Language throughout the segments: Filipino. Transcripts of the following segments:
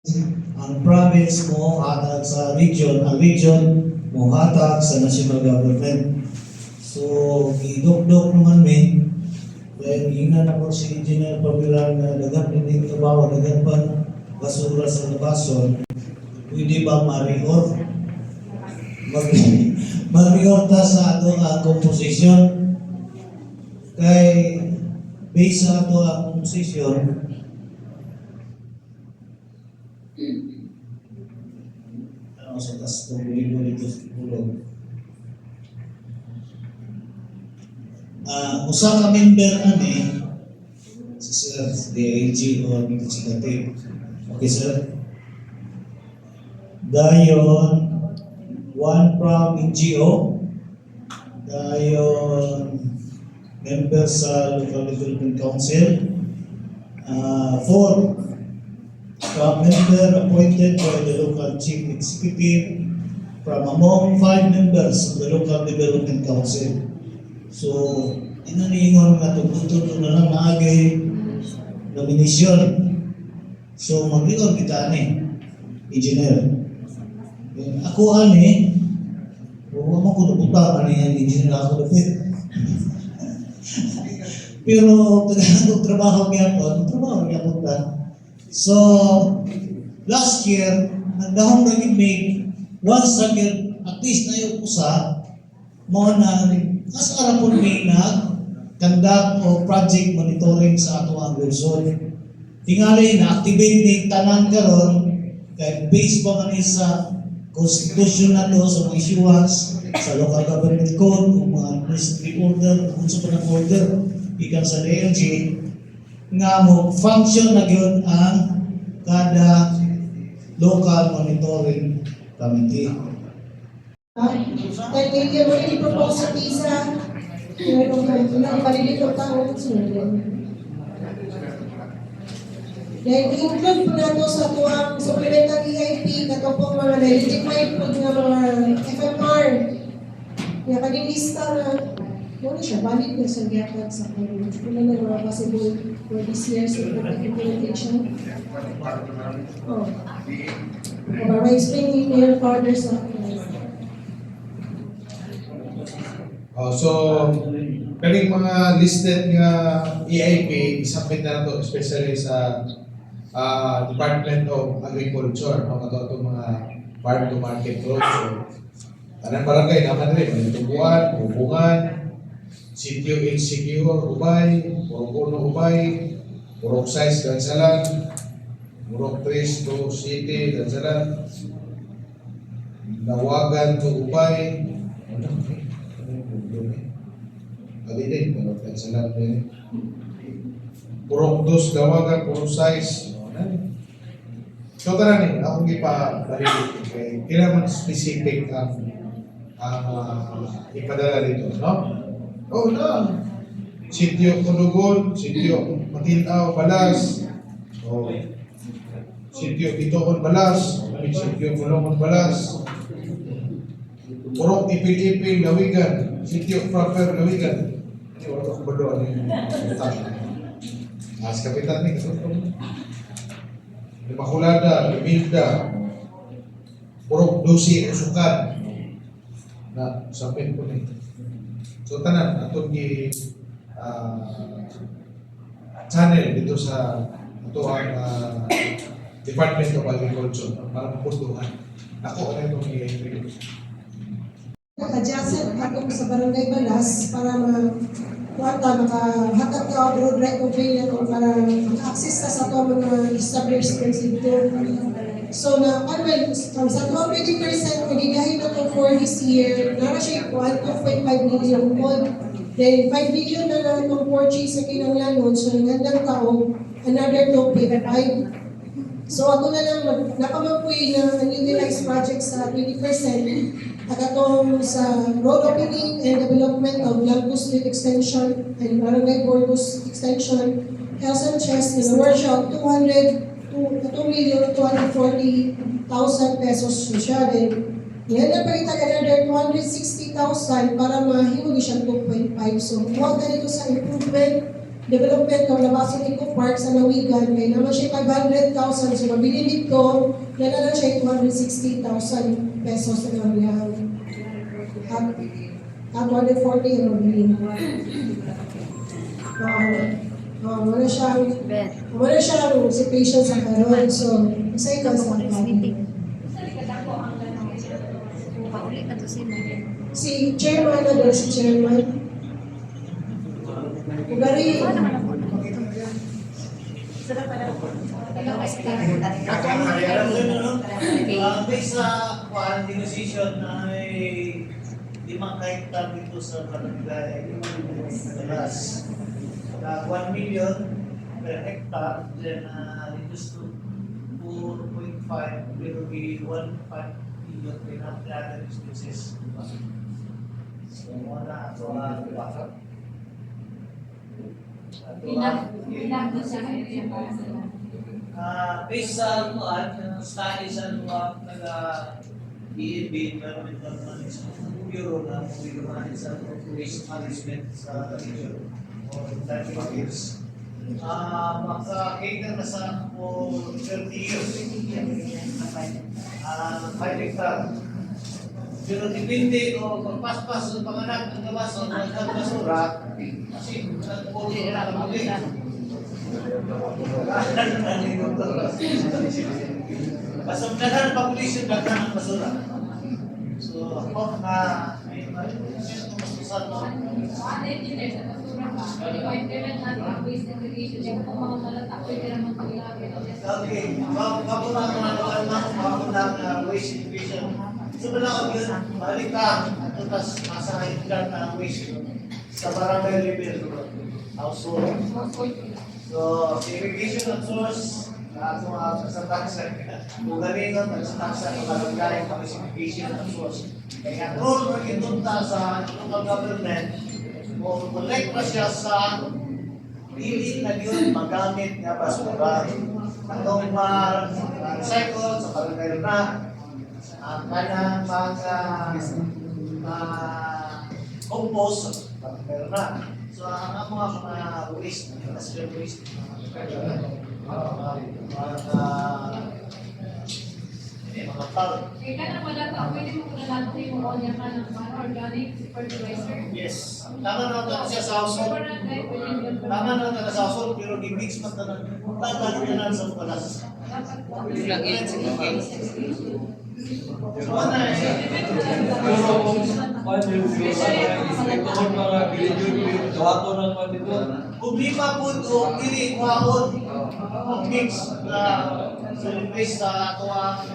ang province mo hatag sa region, ang region mo hatag sa national government. So, idok-dok naman may, dahil ina na po si Engineer Pabilan na dagan hindi trabaho, dagan pa basura sa labason, pwede ba ma-reor? Mag-reor ta sa ato ang composition. Kay, based sa ato ang composition, sa tas tuloy dito sa tulog. Usa ka member ani si Sir DAG o Legislative. Okay, sir? Dayon, one from NGO. Dayon, member sa Local Development Council. Four, member appointed by the local chief executive from among 5 members of the local development council. So, inaningon nga tugtog na lang naagay nomination. So, mag-record kita ni engineer. Ako ani, huwag mo ko napunta ka niya engineer ako dapit. Pero, trabaho niya po, So, last year, nagdahong naging may once again, at least na yung usa, mga na, as arapon may conduct o project monitoring sa ato ang Luzon. Tingali na-activate ni tanan karon kay based pa man sa constitution na to sa mga issuance sa local government code o mga administrative order, kung sa panang order, ikan sa DLG, nga mo function na yun ang kada local monitoring committee. Dahil hindi mo rin i-propose sa PISA, ang palilito tao at sunod. Dahil i-include po na ito sa tuwang supplemental EIP, na ito pong mga legitimate po ng mga FMR. Kaya kanilista na wala siya, valid na sa gapag sa kanya. Wala na mga possible for this year's implementation. Oh. Para ma-explain ni Mayor Carter sa So, kaning mga listed nga EIP, isapit na ito especially sa Department of Agriculture, itong mga farm-to-market roads. So, tanang barangay naman rin, Malitubuan, Hubungan, Sitio Insecure, Ubay, Purok 1, Ubay, Purok 6, Gansalan, Purok 3 to City, Gansalan, Nawagan to Ubay, Pagdinin, Purok Gansalan din, Purok 2, Nawagan, Purok 6, so tanan akong ipabalik kay kailangan specific ang ipadala dito, no? Oh, no. Sitio Kunugon, Sitio Matinao, Balas. Oh. Sitio Itoon, Balas. Sitio Kulongon, Balas. Purok Ipil-Ipil, Lawigan. Sitio Proper, Lawigan. Hindi, wala ko balo. Mas kapitan ni Limakulada, Limilda. Purok Dusi, Usukan. Na, sabihin ko nito. So tanan atong gi channel dito sa ito ang Department of Agriculture para mapunduhan. Ako ano itong i-review. naka-adjacent atong sa Barangay Balas para makahatag ka o road right of way o para maka-access ka sa ito mga establishments dito. So na, sa 20% magigahin na ito for this year, nara siya 1.5 million po. Then 5 million na lang itong purchase sa kinanglanon, so nangandang taong another 2.5. So ako na lang, napamagpuy na unutilized project sa 20% at atong sa road opening and development of Lagos Street Extension and Barangay Borgos Extension, Quezon Chess, na workshop 2,240,000 pesos siya din. Yan na palitan another 260,000 para mahimuli siyang 2.5. So, huwag ganito sa improvement development ng Labason Eco Park sa Lawigan, may naman siya 500,000. So, mabili nito, na lang siya 260,000 pesos na nabiyang. At 140 ang mabili. Wala siyang si patient sa karoon. So, masaya ka sa karoon. Si chairman na doon, si chairman. Ugari. Based sa negotiation ay 5 hektar dito sa barangay Dalas. 1 million per hectare, then reduced to 4.5, will be 1.5 million per other expenses. So, wala ito bakit. Based sa study sa nag-EAB, Environmental Management Bureau na mag-manage sa waste management sa region or 30 years. Maka-cater na sa for 30 years. 5 hectare. Pero depende o pagpaspas ng panganak ng gawas o basura, kasi nagpulo na kami. Basta magandang population, magandang ang basura. So, ako na may masusan mo. Okay, bago na ang waste division. So, wala ko yun, balik ka, at tas masahin ka ng waste sa barangay level household. So, segregation of source, sa taxa, kung galing ang taxa ng barangay, kami segregation of source. Kaya role na itunta sa local government, kung collect na siya sa pili na yun magamit nga basura. Atong recycle sa barangay na, kanang compost sa barangay na. So, ang mga waste, industrial waste, mga tao. Kaya ka na wala ka, pwede mo kung nalatong yung mga ka ng organic fertilizer. Yes. Tama na ito siya sa household. Tama na ito sa household, pero i-mix mo ito na. Tama na sa palas. Lagyan sa giging. So, ano eh? Problema po ito, dili kuhaon ang mix na sa replace sa tuwang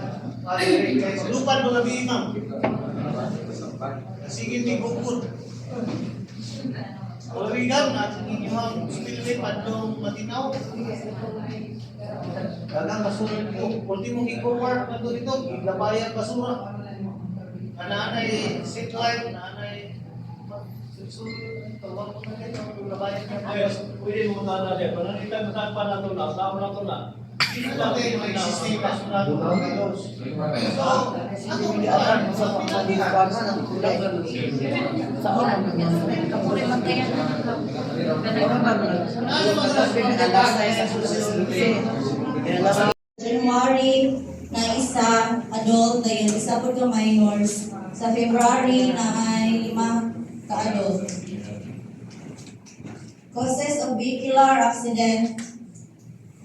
lupan mga bimang. Sige, may bukod. Origan at inyong spillway padlong matinaw. Dagang basura ito. Ultimo i-cover na ito, iglabayan basura. Nanay sit life, nanay tawag ko na ito, iglabayan na Pwede mo na natin. Pananita mo saan pa na ito na. Saan na ito na. Sino natin yung existing basura ito? So, ano ang ilan? Sa January na isa adult na yun, isa po ka minors. Sa February na ay 5 ka-adult. Causes of vehicular accident.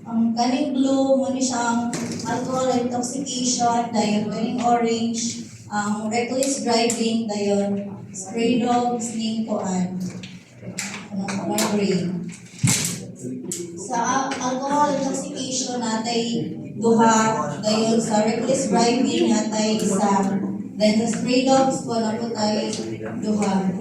Ang kaning blue, muna siyang alcohol intoxication, dayon kaning orange, ang reckless driving, dayon stray dogs, ning kuan. Anong green. Sa alcohol intoxication natay duha, dayon sa reckless driving natay isa, then sa stray dogs po na po tayo duha.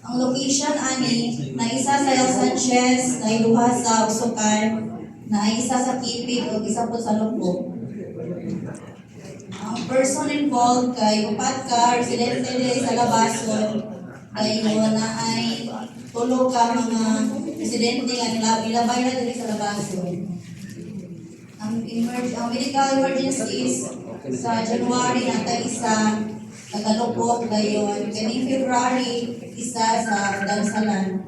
Ang location ani na isa sa Sanchez, na duha sa Usukan, na isa sa Kipig o isa po sa Lukbo. Ang person involved kay upat ka residente diri sa Labason, kay na ay tulo ka mga residente nga nilabay na diri sa Labason. Ang medical emergencies sa January natay isa Tagalupok dayon, kaning February isa sa Dansalan.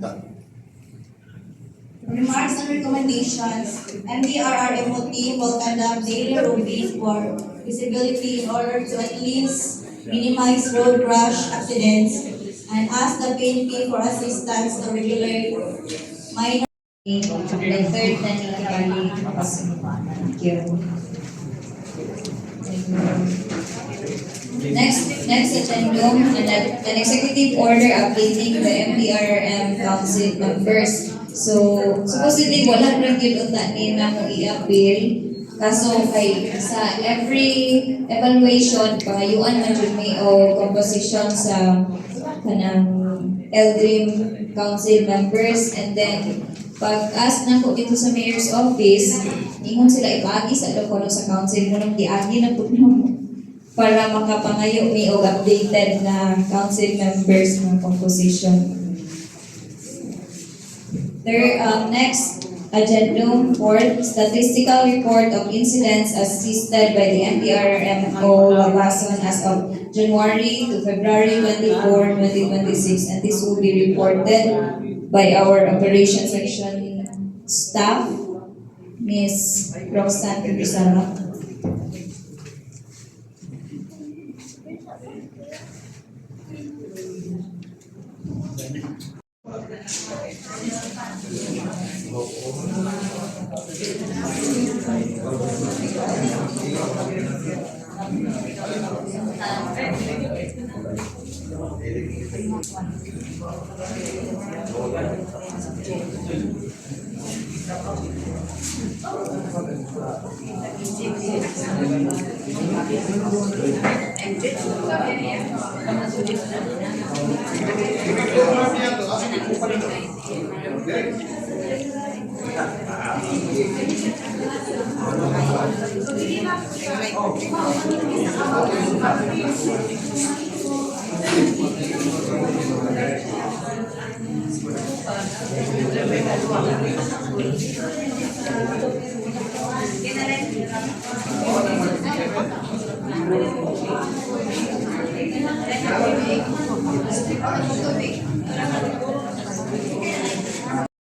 Remarks and recommendations. MDRRMO team will conduct daily routine for visibility in order to at least minimize road rash accidents and ask the PNP for assistance to regulate minor. The third technically thank you. Next addendum, an executive order updating the MDRRM council members. So, supposedly wala rin yun unta na mo i-appeal. Kaso kay sa every evaluation, pangayuan na dyan may o composition sa kanang LDRIM council members, and then pag-ask na ko dito sa mayor's office, ingon sila ipagi sa lokono sa council mo nang diagi na po mo para makapangayo mi og updated na council members ng composition. Next, addendum 4, statistical report of incidents assisted by the MDRRMO Labason as of January to February 24, 2026, and this will be reported by our operations section staff, Ms. Roxanne Rizala.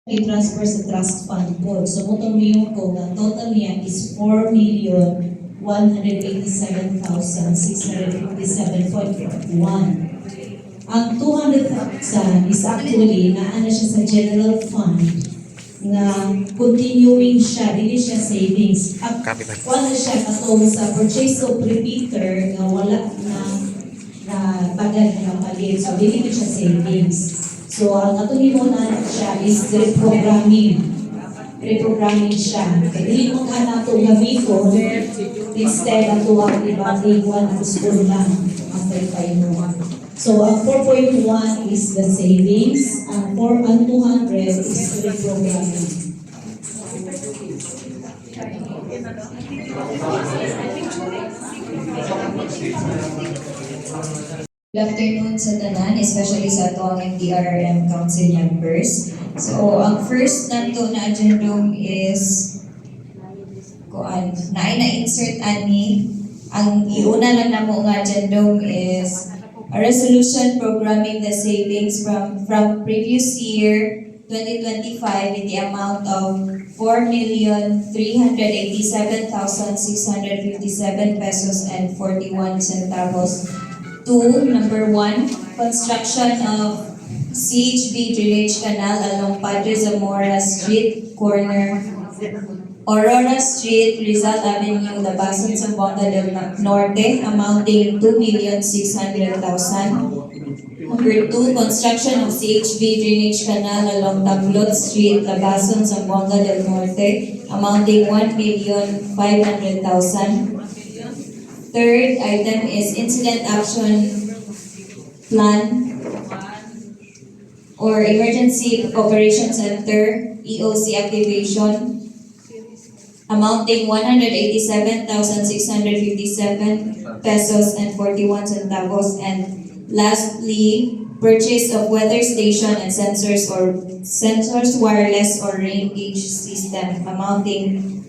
I-transfer sa trust fund po. So, mutong miyong ko, ang total niya is 4,187,657.1. Ang 200,000 is actually naana siya sa general fund na continuing siya, dili siya savings. At wala siya katong sa purchase of repeater na wala na bagay na kapalit. So, dili siya savings. So, ang atong na siya is reprogramming. Reprogramming siya. Kaya hindi mo ka na itong gamiton, instead na ito ang ibang one to school lang. After 5 mo. So, ang 4.1 is the savings. Ang 200 is reprogramming. Good afternoon sa tanan, especially sa atong MDRRM council members. So, ang first nato na agendum is na-insert ani. Ang iuna lang namo nga agendum is a resolution programming the savings from previous year 2025 in the amount of 4,387,657 pesos and 41 centavos. Number 1, construction of CHB drainage canal along Padre Zamora Street, corner Aurora Street, Rizal Avenue, Labason, Zamboanga del Norte, amounting 2,600,000. Number 2, construction of CHB drainage canal along Tablot Street, Labason, Zamboanga del Norte, amounting 1,500,000. Third item is incident action plan or emergency operation center EOC activation amounting 187,657 pesos and 41 centavos. And lastly, purchase of weather station and sensors wireless or rain gauge system amounting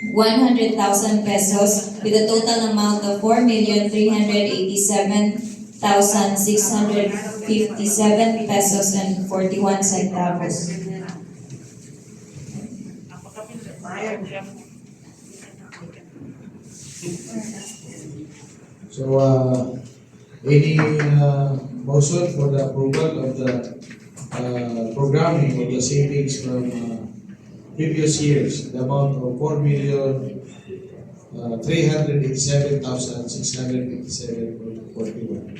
100,000 pesos with a total amount of 4,387,657 pesos and 41 centavos. So, any motion for the approval of the programming of the savings from previous years, the amount of 4,387,687.41.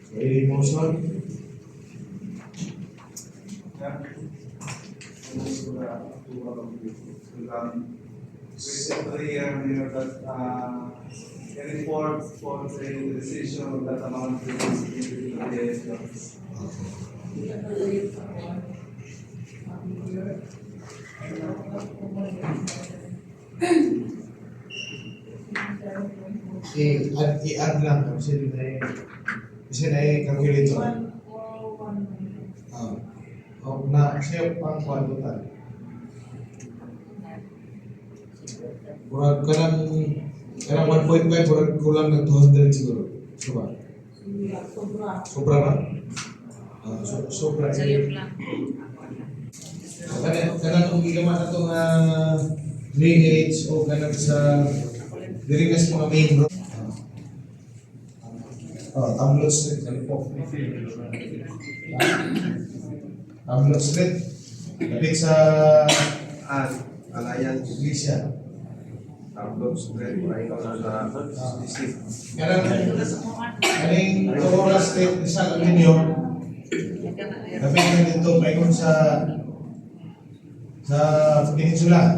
So, any motion? Recently, Mayor, that a report for the decision of that amount is given to the I-add lang kasi na yung calculator. Na siya pang total. Murag kanang 1.5, murag kulang ng 200 siguro. Sobra. Sobra na? Sobra. Sayop lang. Kanang kung gigaman na itong drainage o kanang sa diri ka sa mga main road. Tamlot Street, Kalipok. Tamlot Street. Kapit sa Alliance Iglesia. Upload Street, right sa district. Kaning Aurora Street, Rizal Avenue. Kapit na dito, paikon sa Peninsula.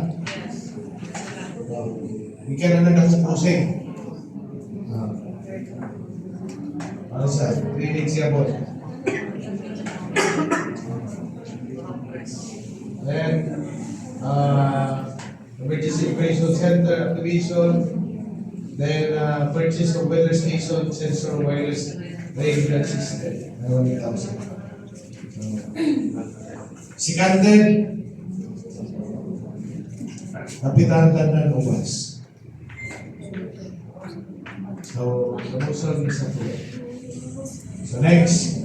Ikan na dakong crossing. Ano sa? Clinic siya po. Then, emergency operation center activation. Then, purchase of weather station, sensor wireless radio system. 1,000. Sikander. Kapitan Tanan Ubas. So, promotion is up. So next.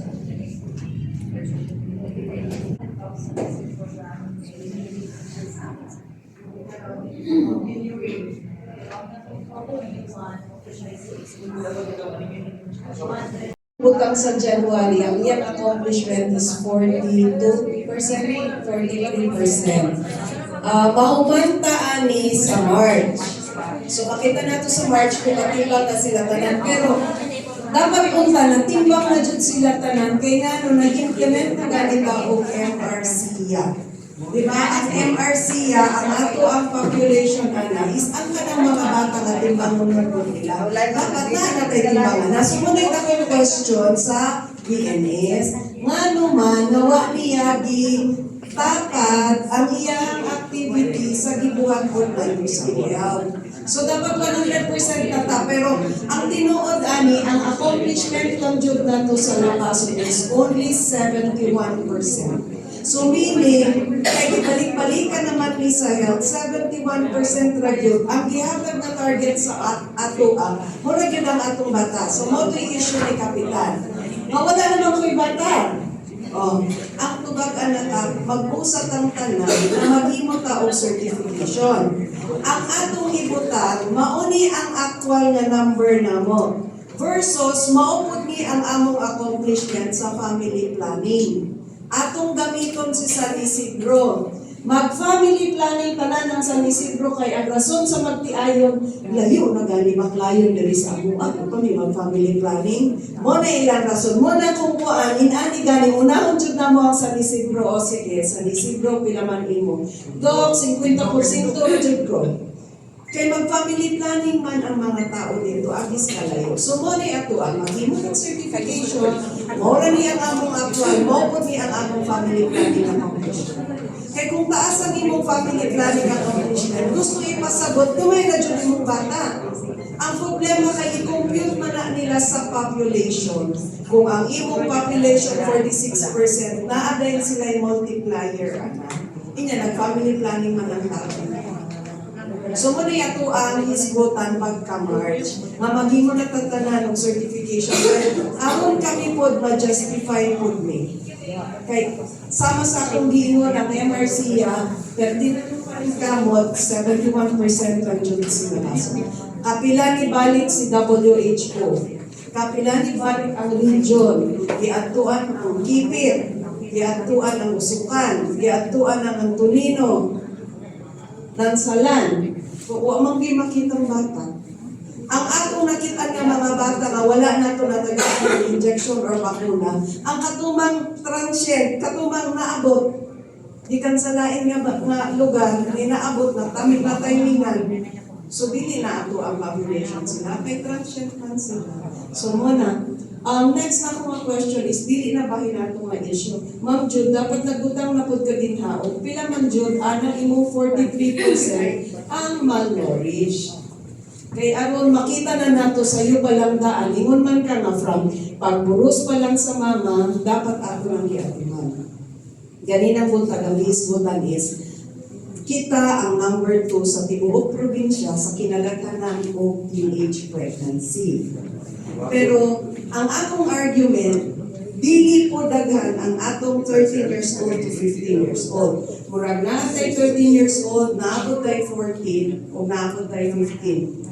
Butang sa January, ang iyang accomplishment is 42%, 43%. Mahumanta ani sa March. So makita nato sa March kung matimbang na sila tanan. Pero dapat punta na timbang na dyan sila tanan kay nga no nag-implement na ganit ang MRCA. Diba? Ang MRCA, ang ato ang population ana is ang kanang mga bata na timbang mo nila. Dapat na timbang na. So muna yung question sa DNS, nga naman nawa niya tapat ang iyang activity sa gibuhat ko na UCL. So dapat 100% tata, pero ang tinuod ani, ang accomplishment ng job na to sa Lacaso is only 71%. So meaning, kaya balik-balikan naman ni sa health, 71% radio, ang gihatag na target sa ato muna yun ang atong bata. So mo ito issue ni Kapitan. Mawala naman ko'y bata. Ang tubag anak, mag-usat ang tanan na maghimo ta og certification. Ang atong ibutan, mauni ang actual nga number namo versus maupod ni ang among accomplishment sa family planning. Atong gamiton si San Isidro. Mag-family planning tanan ng San Isidro kay ang rason sa magtiayon, layo na gali maklayon diri sa amo. Ako pa may mag-family planning. Mo na ilang rason. Mo na kung kuan, inani gani, unahon jud na mo ang San Isidro. O sige, San Isidro, pila man imo. Dok, 50% jud ko. Kay mag-family planning man ang mga tao dito, agis kalayo. So mo na ato ang maghimo ng certification, mo na ni ang among actual, mo po ni ang among family planning accomplishment. Kaya kung taas ang imong family planning accomplishment, gusto ipasabot, tumay na dyan imong bata. Ang problema kay i-compute man na nila sa population. Kung ang imong population 46%, na-again sila yung multiplier. Inya, nag-family planning man ang tao. So muna ato ang hisgutan pagka-March, nga maghimo na tatanan ng certification. Amon kami pod ma-justify pod ni. Kay sama sa akong giingon ang MRC, pertinent pa rin kamot, 71% ang dyan sila. Kapila ni balik si WHO, kapila ni balik ang region, giatuan ang Kipit, giatuan ang Usukan, giatuan ang Antonino, Nansalan, wa man gyud makitang bata. Ang atong nakita nga mga bata nga wala na ito natagay injection or bakuna, ang katumang transient, katumang naabot, di kan sa lain nga lugar, ni naabot na tamig na timingan. So, dili na ato ang population sila, kay transient man sila. So, muna, next na akong question is, dili na bahin nato nga issue. Ma'am Jude, dapat nagutang na po ka din haon. Pila man Jude, anong imong 43% ang malnourished. Kaya aron makita na nato sa iyo palang daan, ingon man ka nga from pagburos pa lang sa mama, dapat ato lang giatiman. Ganina po taga-hisgutan is, kita ang number 2 sa tibuok probinsya sa kinalaghanan o teenage pregnancy. Pero ang akong argument, dili po daghan ang atong 13 years old to 15 years old. Murag na tayo 13 years old, naabot tayo 14, o naabot tayo 15.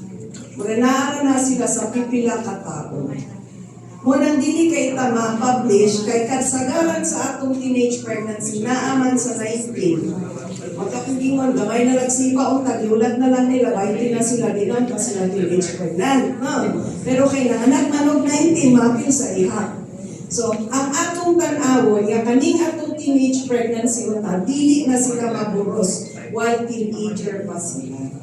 Murag na sila sa pipila katao. Munang dili kay ita ma-publish, kay kasagaran sa atong teenage pregnancy, naaman sa 19. Magkakundingon, gamay na nagsipa o tagiulad na lang nila, 20 na sila dinan pa sila teenage pregnant. Pero kay nanganak manog 19, mapil sa iha. So, ang atong tan-awon, yung kaning atong teenage pregnancy unta, dili na sila maburos while teenager pa sila.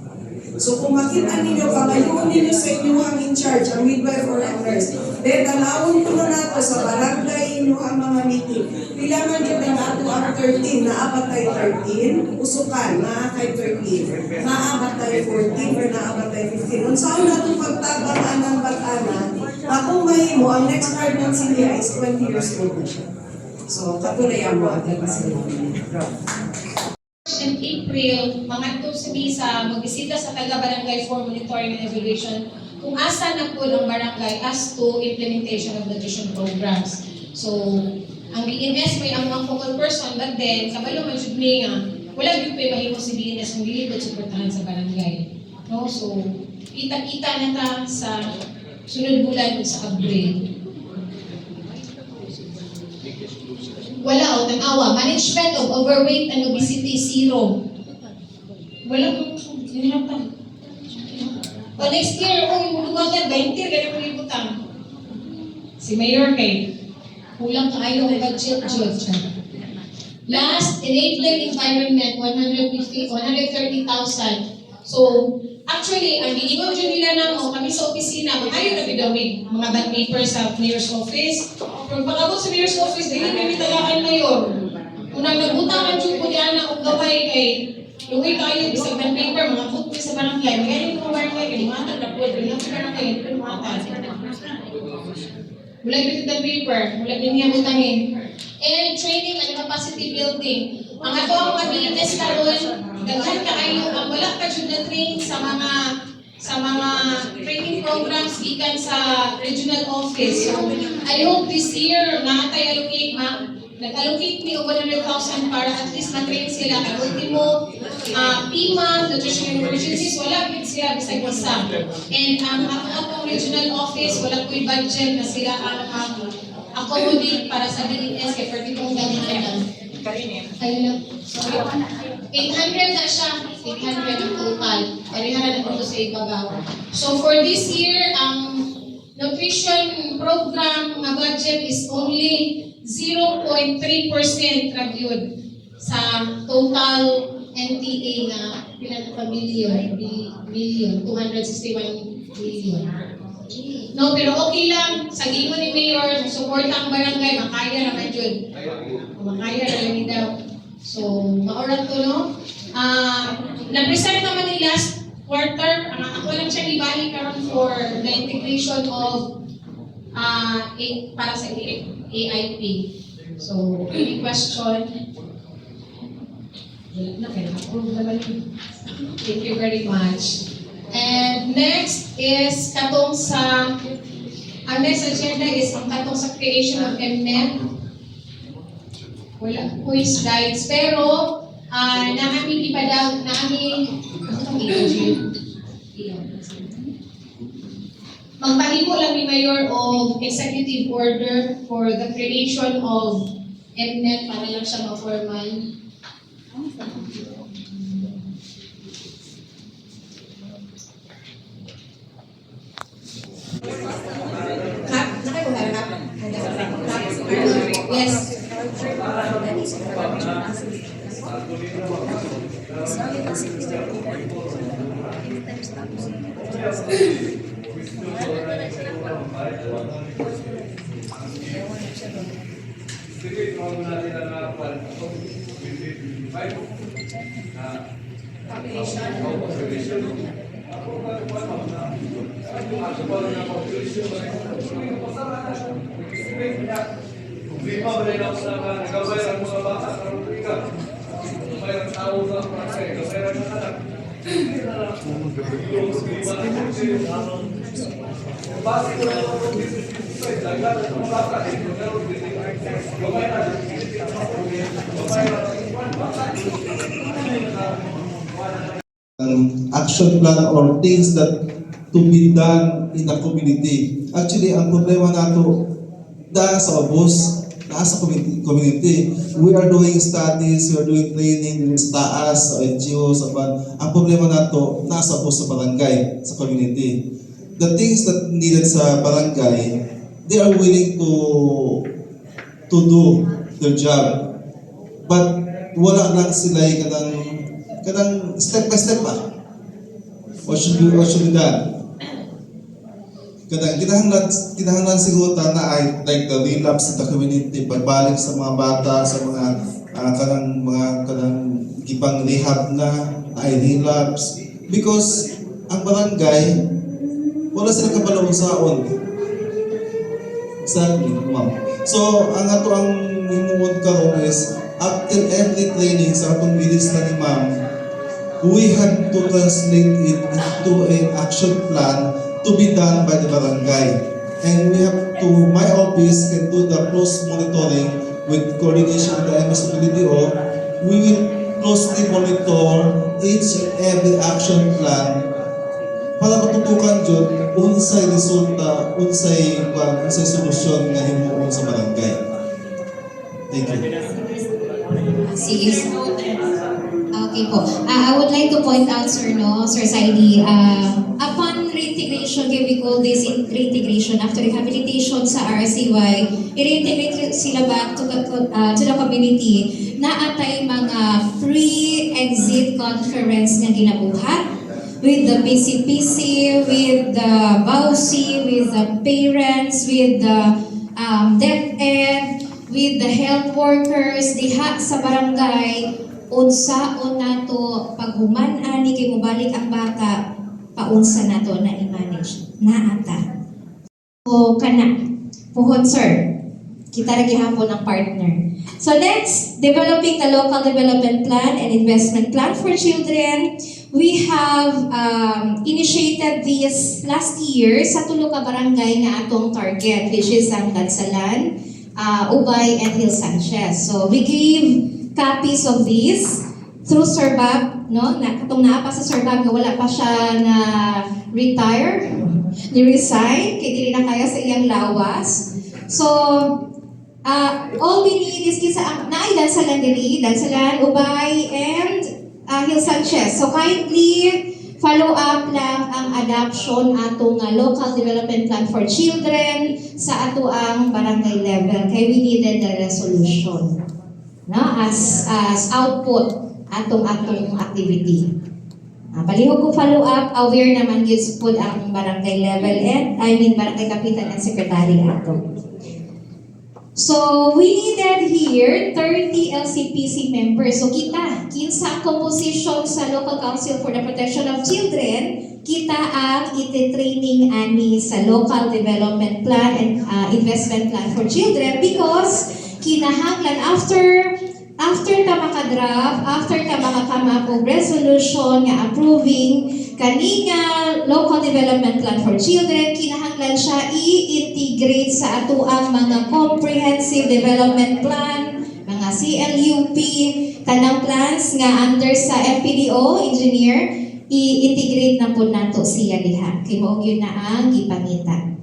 So kung makita ninyo, pangayuon ninyo sa inyo ang in charge, ang midwife or ang nurse, then talawon ko na nato sa barangay inyo ang mga meeting. Pila man yun ang ato ang 13, naabat tayo 13, usukan, naakay 13, naabat tayo 14, or naabat tayo 15. Kung saan nato pagtabang ng batanan, akong mahimo, ang next pregnancy niya is 20 years old na siya. So, katulay ang mga atin sila. In April, mga ito sa magbisita sa taga-barangay for monitoring and evaluation kung asa na po ang barangay as to implementation of nutrition programs. So, ang BNS may ang mga focal person, but then, kabalo man jud mi nga, wala gyud pa mahimo si BNS kung dili ko suportahan sa barangay. No? So, kita-kita na ta sa sunod bulan sa Abril. Wala o, tanawa. Management of overweight and obesity, 0. Wala po. Hinahatan. O next year, yung lumagan, 20, ganyan mo ibutang. Si Mayor kay, kulang kaayo ang budget, George. Last, enabling environment, 130,000. So, actually, ang giingon dyan nila na kami sa opisina, maayo na bidawig mga band papers sa mayor's office. Kung pag-abot sa mayor's office, dili may talagaan mayor. Kung nagbutangan dyan po diyan na kung gaway kay luwi kayo sa band paper, mga food sa barangay, magaling mga barangay, kay mga atag na po, bilang sa barangay, ito mga atag. Wala yung band paper, wala yung niya butangin. And training and capacity building. Ang ato ang mga BNS karon, daghan kaayo ang wala pa jud na train sa mga training programs gikan sa regional office. So I hope this year na tayo allocate nag-allocate mi og 100,000 para at least ma-train sila kay ultimo PIMA, nutrition and emergencies, wala gid sila bisag isa. And ang atong regional office wala ko'y budget na sila ang accommodate para sa BNS kay pertitong ganahan. Ayun lang. Sorry. 800 na siya. 800 ang total. Pariharan na ito sa Ibagaw. So for this year, ang nutrition program na budget is only 0.3% ragyod sa total NTA na million, 261 million. No, pero okay lang. Sa gingon ni Mayor, support ang barangay, makaya naman yun. Makaya naman daw. So, maorat to, no? Na-present naman ni last quarter, ako lang siya ibalik karon for the integration of para sa AIP. So, any question? Wala na, kaya approve naman yun. Thank you very much. And next is katong sa ang next agenda is ang katong sa creation of MNET. wala hoist rights, pero naami ipadang naami magpahimo lang ni Mayor of executive order for the creation of MNET para lang siya ma-formal. Yes. Sige, kung natin ang nakapal, ako, 2025, population. Ako, ano na, ako pa rin ang population, problema ba rin ako sa nagabay ang mga bata sa Republika, nagabay ang tao sa Prasay, nagabay ang anak, hindi na lang, yung problema na population, base ko na lang ang dagdag ang mga bata, action plan or things that to be done in the community. Actually, ang problema nato dahil sa ubos, nasa community. We are doing studies, we are doing training sa taas, sa NGO, sa ban. Ang problema nato nasa ubos sa barangay, sa community. The things that needed sa barangay, they are willing to do their job. But wala lang sila kanang step by step pa. What should be done? Kinahanglan siguro na ay like the relapse in the community, pagbalik sa mga bata, sa mga kanang gipang rehab na ay relapse. Because ang barangay, wala sila kabalawang saon. Exactly, ma'am. So, ang ato ang himuon karon is after every training sa atong bilis na ni ma'am, we had to translate it into an action plan to be done by the barangay. And we have to, my office can do the close monitoring with coordination with the MSWDO. We will closely monitor each and every action plan para matutukan dyan unsay resulta, unsay solusyon nga himuon sa barangay. Thank you. Sige. Okay po. I would like to point out, sir, Sir Saidi, upon reintegration, we call this reintegration after rehabilitation sa RCY, i-reintegrate sila back to the community na atay mga free exit conference nga ginabuhat with the PCPC, with the BAUSI, with the parents, with the DepEd, with the health workers, diha sa barangay, unsaon nato paghuman ani kay mobalik ang bata, paunsa nato na i-manage na ata. O kana puhon sir, kita ra gihapon ang partner. So next, developing the local development plan and investment plan for children. We have initiated this last year sa tulo ka barangay nga atong target, which is ang Dansalan, Ubay, and Hill Sanchez. So we gave copies of these through Serbag, no? Katong naa pa sa Serbag nga wala pa siya na retire, ni-resign, kaya dili na kaya sa iyang lawas. So, all we need is kisa naay Dansalan diri, Dansalan, Ubay, and Hill Sanchez. So kindly follow up lang ang adoption ato nga local development plan for children sa ato ang barangay level kay we needed the resolution, no, as output atong activity. Palihog ko follow up, aware naman gyud pud ang barangay level and barangay kapitan and secretary ato. So, we needed here 30 LCPC members. So, kinsa composition sa Local Council for the Protection of Children, kita ang iti-training ani sa Local Development Plan and Investment Plan for Children because kinahanglan after ka makadraft, after ka makakama og resolution nga approving kani nga local development plan for children, kinahanglan siya i-integrate sa ato ang mga comprehensive development plan, mga CLUP kanang plans nga under sa FPDO engineer i-integrate na po nato siya diha kay mao gyud na ang gipangita.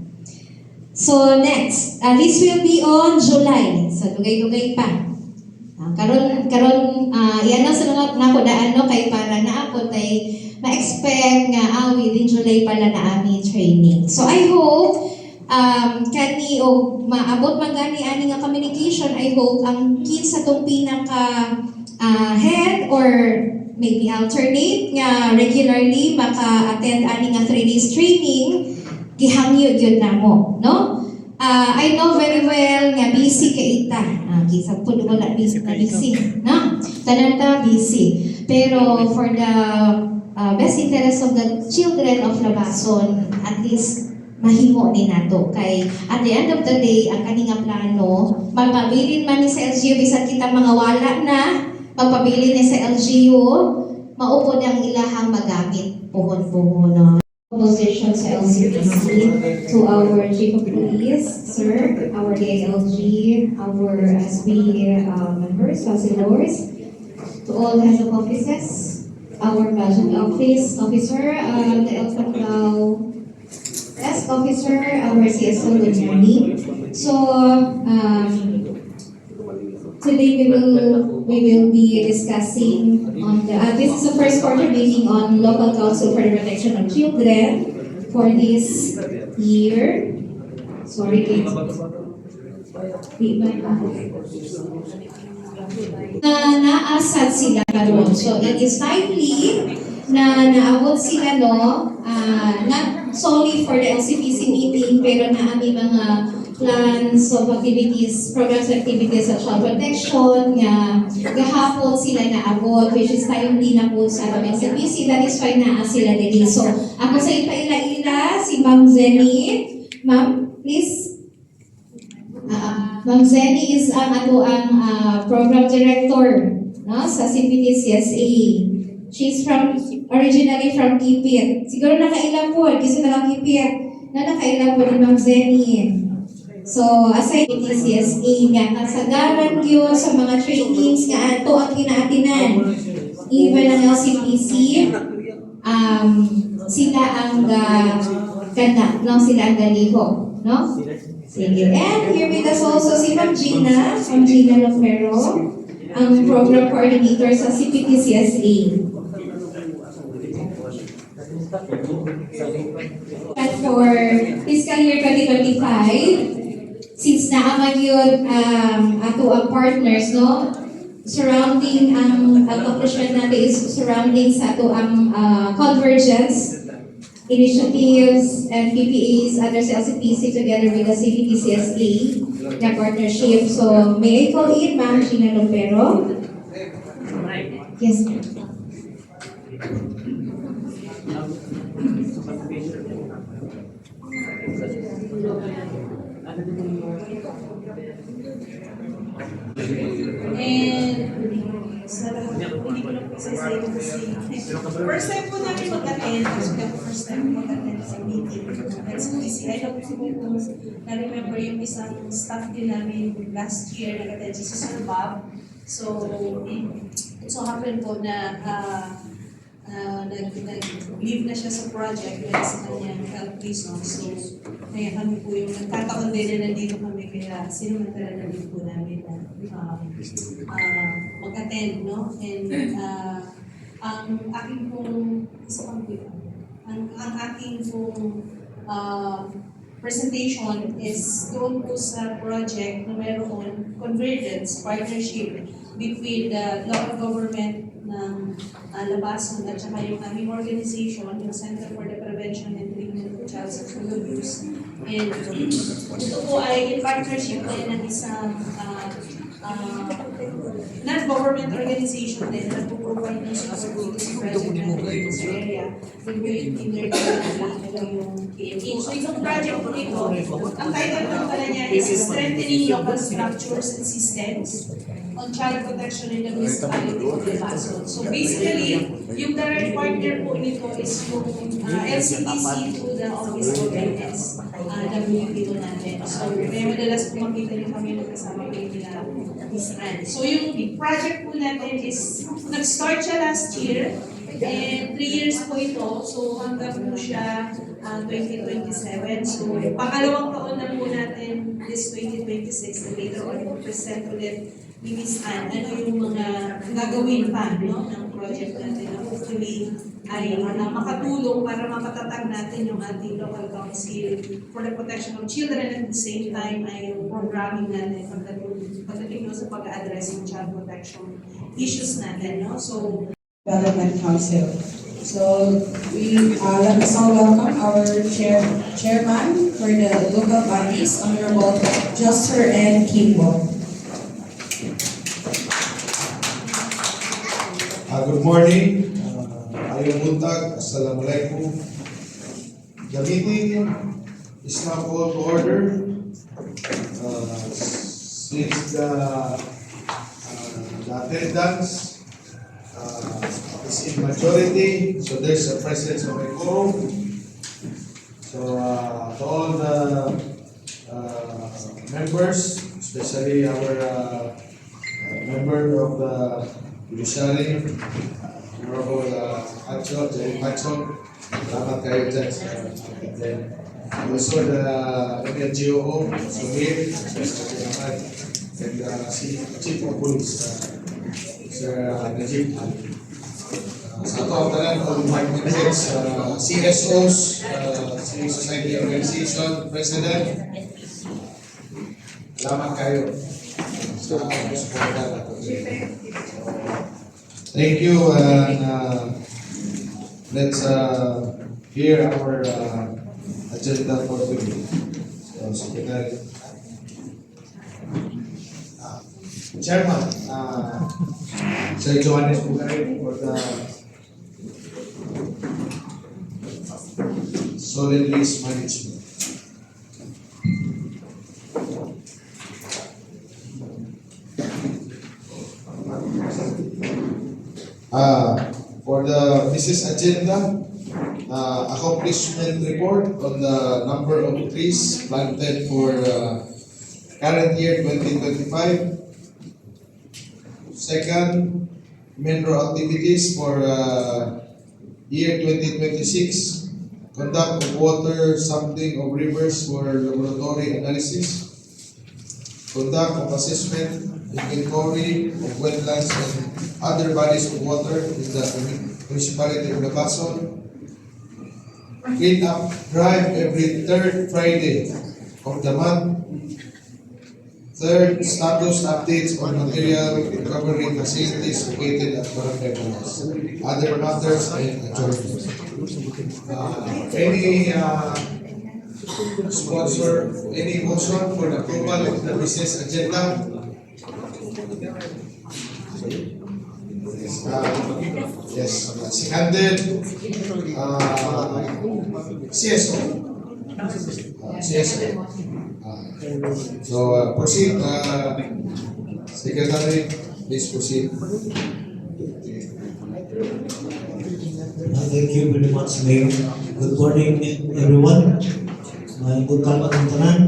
So next, this will be on July. So dugay-dugay pa. Karon yan ang sunod nako daan no kay para naapod ay na-expect nga within July pala na ami training. So I hope kani o maabot man gani ani nga communication, I hope ang kinsa tong pinaka head or maybe alternate nga regularly maka-attend ani nga 3 days training gihangyo gyud namo, no? I know very well nga busy kay ita. Kisa po wala busy na busy, no? Tanan ta busy. Pero for the best interest of the children of Labason, at least mahimo ni nato kay at the end of the day ang kaninga plano magpabilin man ni sa LGU bisan kita mga wala na magpabilin ni sa LGU maupod ang ilahang magamit puhon-puhon, no? Position sa LCPC to our Chief of Police, Sir, our DILG, our SB members, councilors, to all heads of offices, our budget office officer, the LPCLAO desk officer, our CSO, good morning. So, today we will be discussing on this is the first quarter meeting on Local Council for the Protection of Children for this year. Sorry, kids. Naasad sila karon. So it is timely na naabot sila not solely for the LCPC meeting pero na aming mga plans of activities, programs activities sa child protection nga gahapon sila naabot which is timely na po sa LCPC. That is why naa sila dili. So ako sa ipaila-ila si Ma'am Zenny. Ma'am, please. Ma'am Zenny is ang ato ang program director, no, sa CPT-CSA. She's originally from Kipit. Siguro nakailan po, kasi Kipit na nakailan po ni Ma'am Zenny. So, aside CPT-CSA nga, kasagaran yun sa mga trainings nga ato ang kinaatinan. Even ang LCPC, sila ang kanda, no? Sila ang galiho, no? Sige. And here with us also si Ma'am Gina Lofero, ang program coordinator sa CPT-CSA. But for fiscal year 2025, since naaman yun ato ang partners, no? Surrounding ang accomplishment natin is surrounding sa ato ang convergence initiatives and PPAs under sa LCPC together with the CPT-CSA na partnership. So, may I call in Ma'am Gina Lopero? Yes, ma'am. First time po namin mag-attend, first time mag-attend sa meeting. I don't know kung na-remember yung isang staff din namin last year, nag-attend si Sir Bob. So, so happen po na nag-leave na siya sa project dahil sa kanyang health reasons. So, kaya kami po yung nagkataon din na nandito kami, kaya sinumantala na din po namin na mag-attend, no? And ang aking pong ang aking pong presentation is doon po sa project na mayroon convergence partnership between the local government ng Labason at saka yung aming organization, yung Center for the Prevention and Treatment of Child Sexual Abuse. And ito po ay in partnership din ng isang non-government organization din na nagpo-provide ng support dito sa project natin dito sa area. community learning na yung PME. So itong project po ito, ang title po pala niya is Strengthening Local Structures and Systems on Child Protection in the Municipality of Limassol. So basically, yung direct partner po nito is yung LCTC to the Office of LS, WPO natin. So may madalas po makita niyo kami kasama kayo nila Miss Anne. So yung project po natin is, nag-start siya last year, and 3 years po ito. So hanggang po siya 2027. So pangalawang taon na po natin this 2026, na later on present ulit ni Miss Anne ano yung mga gagawin pa ng project natin na hopefully ay makatulong para mapatatag natin yung ating local council for the protection of children, at the same time ay yung programming natin pagdating sa pag-address ng child protection issues natin. No? So, Development Council. So we let us all welcome our chairman for the local bodies, Honorable Joster N. Kimbo. Good morning. Ayong buntag. Assalamualaikum. The meeting is now called to order. Since the attendance is in majority, so there's a presence of a quorum. So to all the members, especially our member of the judiciary, Honorable Pacho, Jerry Pacho, salamat kayo dyan. Then also the MLGOO, Sumir, and si Chief of Police, Sir Najib. Sa ito ang talan of Magnetex, CSOs, Civil Society Organization, President. Salamat kayo sa suporta natin. Thank you, and let's hear our agenda for today. So, Secretary. Chairman, Sir Johannes Bugari for the solid waste management. For the business agenda, accomplishment report on the number of trees planted for current year 2025. Second, mineral activities for year 2026. Conduct of water sampling of rivers for laboratory analysis. Conduct of assessment, inventory of wetlands and other bodies of water in the municipality of Limassol. Clean up drive every third Friday of the month. Third, status updates on material recovery facilities located at Barangay Malas. Other matters and adjournment. Any sponsor, any motion for the approval of the business agenda? Yes, seconded. CSO. CSO. So proceed, Secretary, please proceed. Thank you very much, Mayor. Good morning, everyone. Good tanan.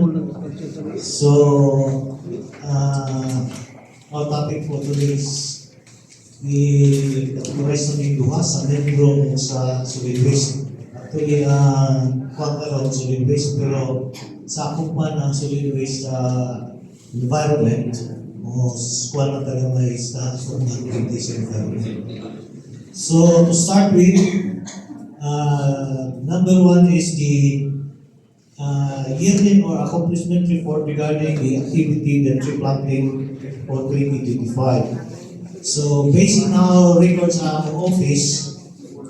So, our topic for today is the categorization ng duha sa membro sa solid waste. Actually, kwanta ng solid waste, pero sa akong pa ng solid waste environment, o squad na talaga may staff for activities environment. So, to start with, number one is the yearly or accomplishment report regarding the activity, the tree planting for 2025. So, based on our records sa office,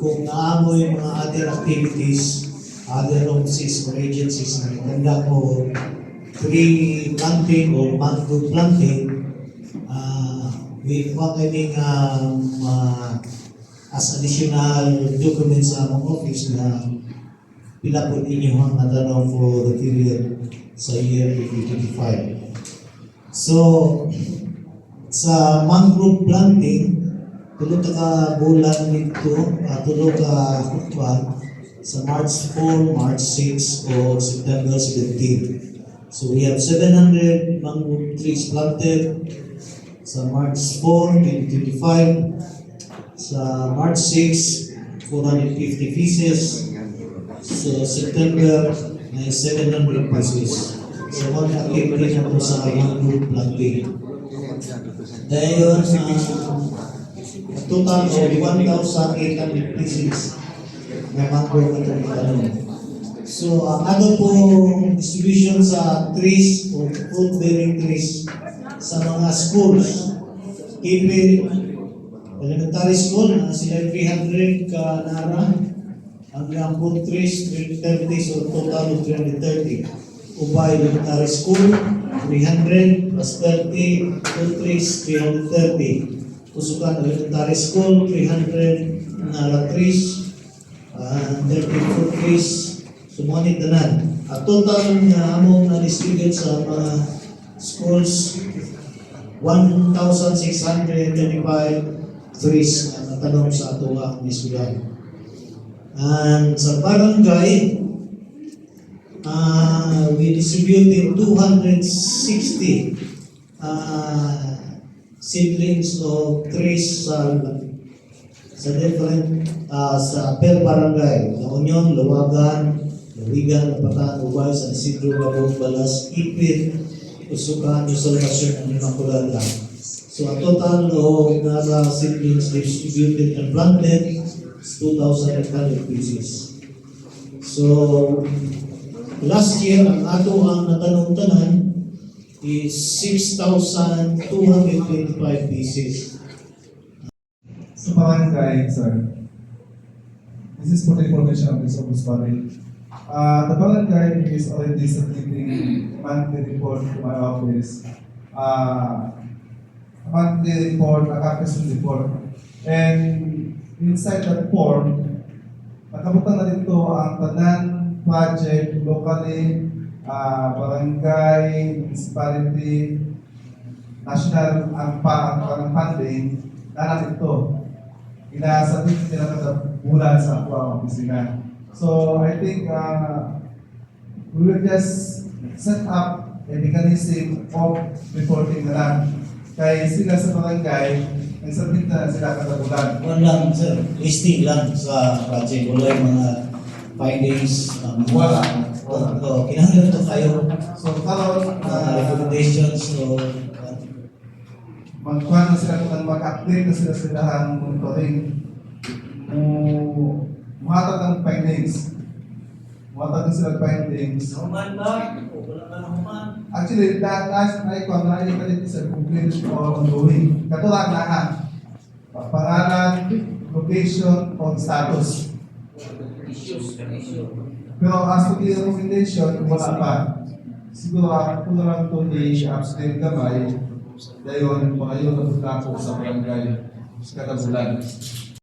kung naamoy mga other activities, other offices or agencies na conduct o tree planting or mangrove planting, we as additional documents sa among office na pila po ninyo ang natanong for the period sa year 2025. So, sa mangrove planting, tulo ka bulan nito, tulo ka hukban sa March 4, March 6, o September 17. So we have 700 mangrove trees planted sa March 4, 2025, sa March 6, 450 pieces, so September, may 700 pieces. So one activity na po sa mangrove planting. Dahil total of 1,800 pieces na mangrove na itong itanong. So, ano po distribution sa trees o fruit-bearing trees sa mga schools? Kipin Elementary School, sila 300 ka nara. Hanggang fruit trees, 330, so total of 330. Ubay Elementary School, 300 plus 30, fruit trees, 330. Pusukan Elementary School, 300 nara trees, 30 fruit trees, sumunod tanan. At total nga among na-distribute sa mga schools, 1,635 trees na natanong sa ato ang iskulan. And sa barangay, we distributed 260 seedlings of trees sa different sa per barangay. La Union, Lawagan, Lawigan, Lapatan, Ubay, San Isidro, Bagong, Balas, Ipit, Usukan, Usulmasyon, and Immaculada. So a total of nasa seedlings distributed and planted is 2,800 pieces. So last year, ang ato ang natanong tanan is 6,225 pieces. Sa barangay, sir, this is for the information of the Sobus Valley. The barangay is already submitting monthly report to my office. Monthly report, a capacity report. And inside that form, nakabutan na dito ang tanan project locally, barangay, municipality, national ang funding, na ito. Inasabit nila kada bulan sa ako ang opisina. So I think we will just set up a mechanism of reporting na lang. Kaya sila sa barangay, nagsabit na sila kada bulan. One lang, sir. Listing lang sa project. Wala yung mga findings. Wala. Kinahanglan ito kayo. So karon Recommendations. So, magkuhan na sila kung mag-update na sila sa ilahang monitoring. Muhatag ang findings. Muhatag na sila findings. Human ba? O wala ka na human? Actually, that last night ko na ipalit sa completed or ongoing. Katulad na ha. Pangalan, location, o status. Pero as for the recommendation, wala pa. Siguro ako na lang ito i-abstain gamay. Dayon, mga yun na po sa barangay kada bulan.